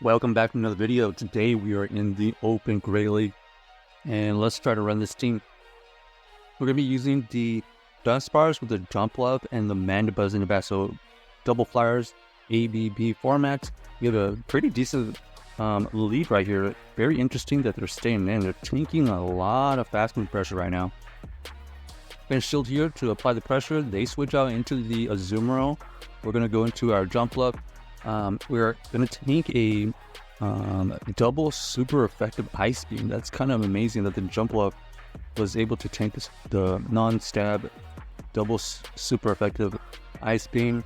Welcome back to another video. Today we are in the Open Gray League, and let's try to run this team. We're going to be using the Dunsparce with the Jumpluff and the Mandibuzz in the back, so double flyers, ABB format. We have a pretty decent lead right here. Very interesting that they're staying in. They're taking a lot of fast move pressure right now. Going to shield here to apply the pressure. They switch out into the Azumarill. We're going to go into our Jumpluff. We're going to take a double super effective Ice Beam. That's kind of amazing that the Jumpluff was able to tank the non-stab double super effective Ice Beam.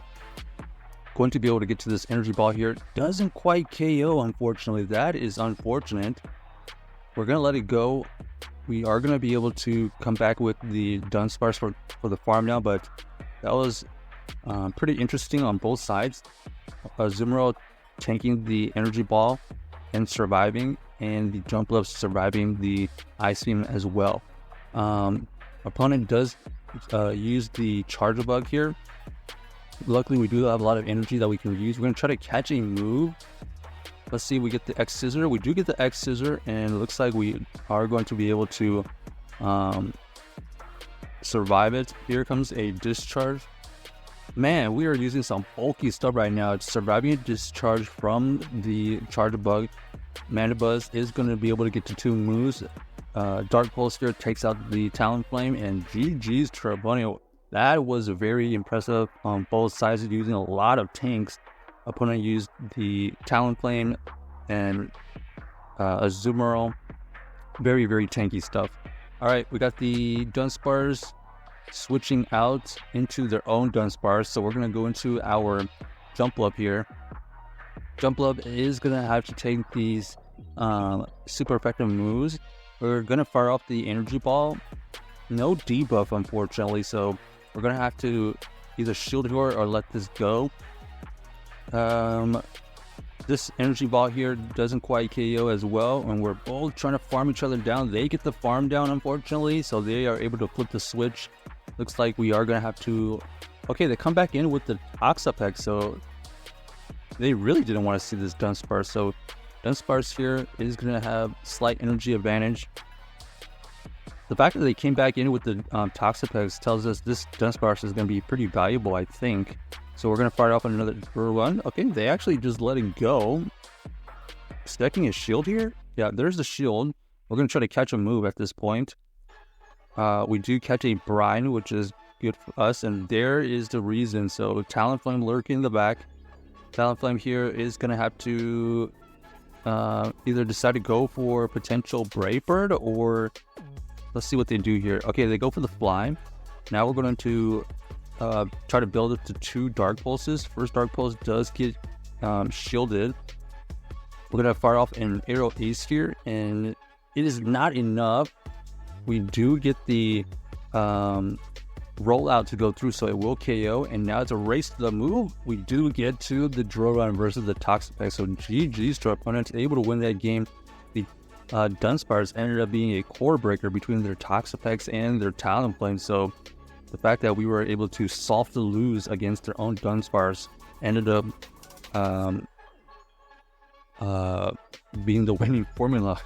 Going to be able to get to this energy ball here. Doesn't quite KO, unfortunately. That is unfortunate. We're going to let it go. We are going to be able to come back with the Dunsparce for the farm now, but that was pretty interesting on both sides. Azumarill tanking the energy ball and surviving, and the Jumpluff surviving the Ice Beam as well. Opponent does use the Charger Bug here. Luckily, we do have a lot of energy that we can use. We're going to try to catch a move. Let's see, we get the X Scissor. We do get the X Scissor, and it looks like we are going to be able to survive it. Here comes a Discharge. Man, we are using some bulky stuff right now. It's surviving a Discharge from the Charger Bug. Mandibuzz is going to be able to get to two moves. Dark Pulse here takes out the Talonflame, and GG's Trabunio. That was very impressive on both sides, using a lot of tanks. Opponent used the Talonflame and Azumarill. Very, very tanky stuff. Alright, we got the Dunsparce switching out into their own Dunsparce. So we're going to go into our Jumpluff here. Jumpluff is going to have to take these super effective moves. We're going to fire off the energy ball. No debuff, unfortunately, so we're going to have to either shield here or let this go. This energy ball here doesn't quite KO as well, and we're both trying to farm each other down. They get the farm down, unfortunately, so they are able to flip the switch. Looks like we are going to have to... Okay, they come back in with the Toxapex, so they really didn't want to see this Dunsparce. So Dunsparce here is going to have slight energy advantage. The fact that they came back in with the Toxapex tells us this Dunsparce is going to be pretty valuable, I think. So we're going to fire off another run. Okay, they actually just let it go. Expecting a shield here? Yeah, there's the shield. We're going to try to catch a move at this point. We do catch a Brine, which is good for us, and there is the reason. So Talonflame lurking in the back. Talonflame here is going to have to either decide to go for potential Brave Bird, or let's see what they do here. Okay, they go for the Fly. Now we're going to try to build up to two Dark Pulses. First Dark Pulse does get shielded. We're going to fire off an Aerial Ace here, and it is not enough. We do get the rollout to go through, so it will KO. And now it's a race to the move. We do get to the Drowrun versus the Toxapex. So GG's to our opponents, able to win that game. The Dunsparce ended up being a core breaker between their Toxapex and their Talonflame. So the fact that we were able to softly lose against their own Dunsparce ended up being the winning formula.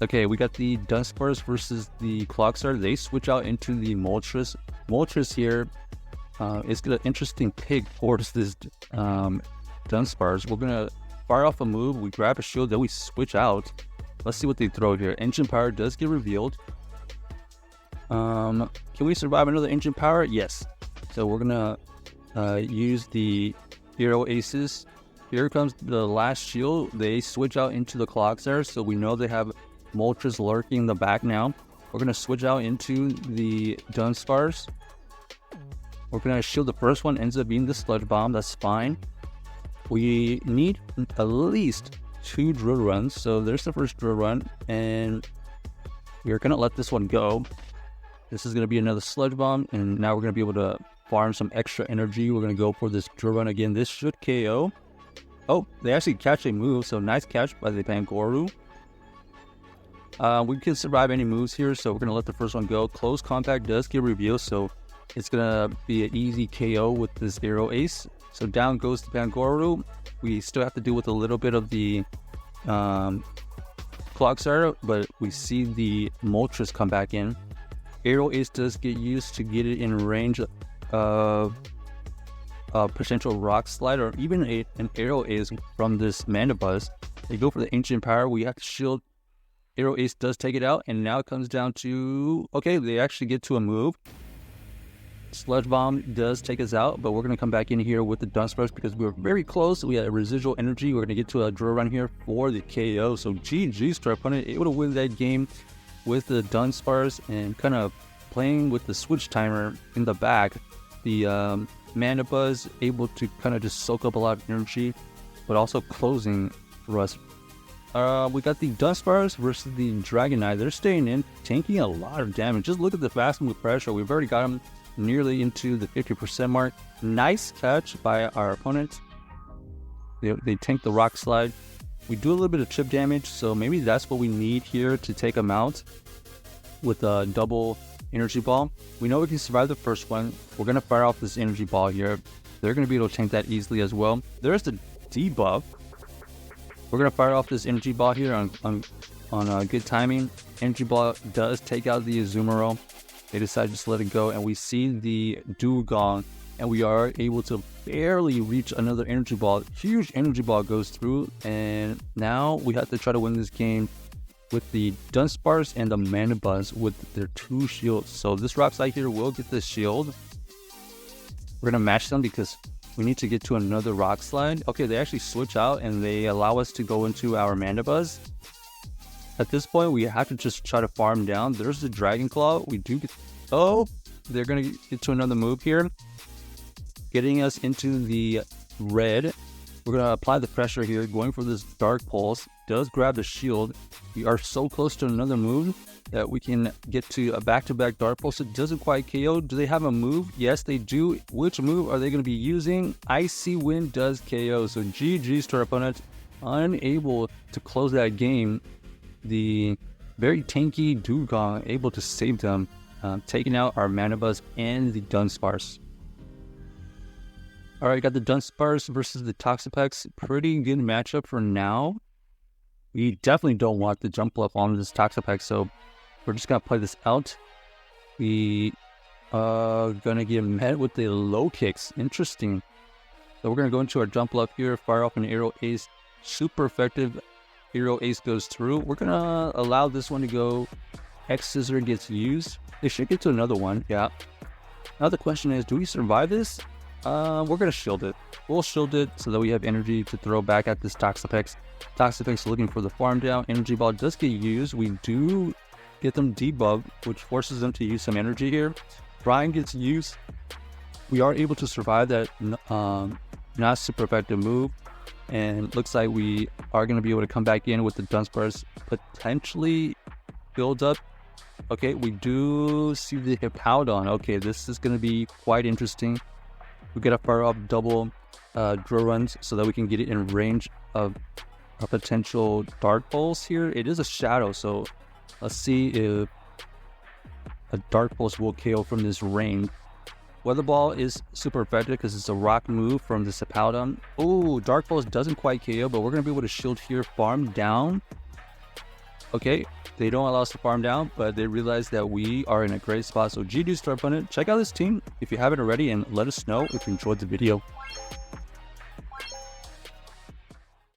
Okay, we got the Dunsparce versus the Clockstar. They switch out into the Moltres. Moltres here is an interesting pick towards this Dunsparce. We're going to fire off a move. We grab a shield, then we switch out. Let's see what they throw here. Engine Power does get revealed. Can we survive another Engine Power? Yes. So we're going to use the Hero Aces. Here comes the last shield. They switch out into the Clockstar, so we know they have Moltres lurking in the back now. We're going to switch out into the Dunsparce. We're going to shield the first one, ends up being the Sludge Bomb. That's fine. We need at least two drill runs. So there's the first drill run, and we're going to let this one go. This is going to be another Sludge Bomb, and now we're going to be able to farm some extra energy. We're going to go for this drill run again. This should KO. Oh, they actually catch a move, so nice catch by the Pangoro. We can survive any moves here, so we're going to let the first one go. Close Contact does get revealed, so it's going to be an easy KO with this Aerial Ace. So down goes the Pangoro. We still have to deal with a little bit of the clock starter, but we see the Moltres come back in. Aerial Ace does get used to get it in range of a potential Rock Slide or even an Aerial Ace from this Mandibuzz. They go for the Ancient Power. We have to shield. Aerial Ace does take it out, and now it comes down to, okay, they actually get to a move. Sludge Bomb does take us out, but we're going to come back in here with the Dunsparce because we were very close. We had a residual energy. We're going to get to a draw run here for the KO. So GG's to our opponent, able to win that game with the Dunsparce and kind of playing with the switch timer in the back. The Mandibuzz able to kind of just soak up a lot of energy, but also closing for us. We got the Dunsparce versus the Dragonite. They're staying in, tanking a lot of damage. Just look at the fast move pressure. We've already got them nearly into the 50% mark. Nice catch by our opponent. They tank the Rock Slide. We do a little bit of chip damage, so maybe that's what we need here to take them out with a double energy ball. We know we can survive the first one. We're going to fire off this energy ball here. They're going to be able to tank that easily as well. There's the debuff. We're going to fire off this energy ball here on good timing. Energy ball does take out the Azumarill. They decide to just let it go, and we see the Dewgong, and we are able to barely reach another energy ball. Huge energy ball goes through, and now we have to try to win this game with the Dunsparce and the Mandibuzz with their 2 shields. So this Rock Slide here will get the shield. We're going to match them because we need to get to another Rock Slide. Okay, they actually switch out, and they allow us to go into our Mandibuzz. At this point, we have to just try to farm down. There's the Dragon Claw. We do get... Oh, they're going to get to another move here. Getting us into the red. We're going to apply the pressure here. Going for this Dark Pulse. Does grab the shield. We are so close to another move that we can get to a back-to-back Dark Pulse. It doesn't quite KO. Do they have a move? Yes, they do. Which move are they going to be using? Icy Wind does KO. So GG's to our opponent. Unable to close that game. The very tanky Dewgong able to save them, taking out our Mandibuzz and the Dunsparce. Alright, got the Dunsparce versus the Toxapex. Pretty good matchup for now. We definitely don't want the Jumpluff on this Toxapex, so we're just going to play this out. We are going to get met with the low kicks. Interesting. So we're going to go into our Jumpluff here, fire off an Aerial Ace. Super effective. Aerial Ace goes through. We're going to allow this one to go. X Scissor gets used. They should get to another one. Yeah. Now the question is, do we survive this? We're going to shield it. We'll shield it so that we have energy to throw back at this Toxapex. Toxapex looking for the farm down. Energy ball does get used. We do get them debugged, which forces them to use some energy here. Brian gets used. We are able to survive that not super effective move. And looks like we are going to be able to come back in with the Dunsparce, potentially build up. Okay, we do see the Hippowdon. Okay, this is going to be quite interesting. We got to fire off double draw runs so that we can get it in range of a potential Dark Pulse here. It is a Shadow, so let's see if a Dark Pulse will KO from this range. Weather Ball is super effective because it's a rock move from the Hippowdon. Oh, Dark Pulse doesn't quite KO, but we're going to be able to shield here, farm down. Okay, they don't allow us to farm down, but they realize that we are in a great spot. So GG's to our opponent. Check out this team if you haven't already, and let us know if you enjoyed the video.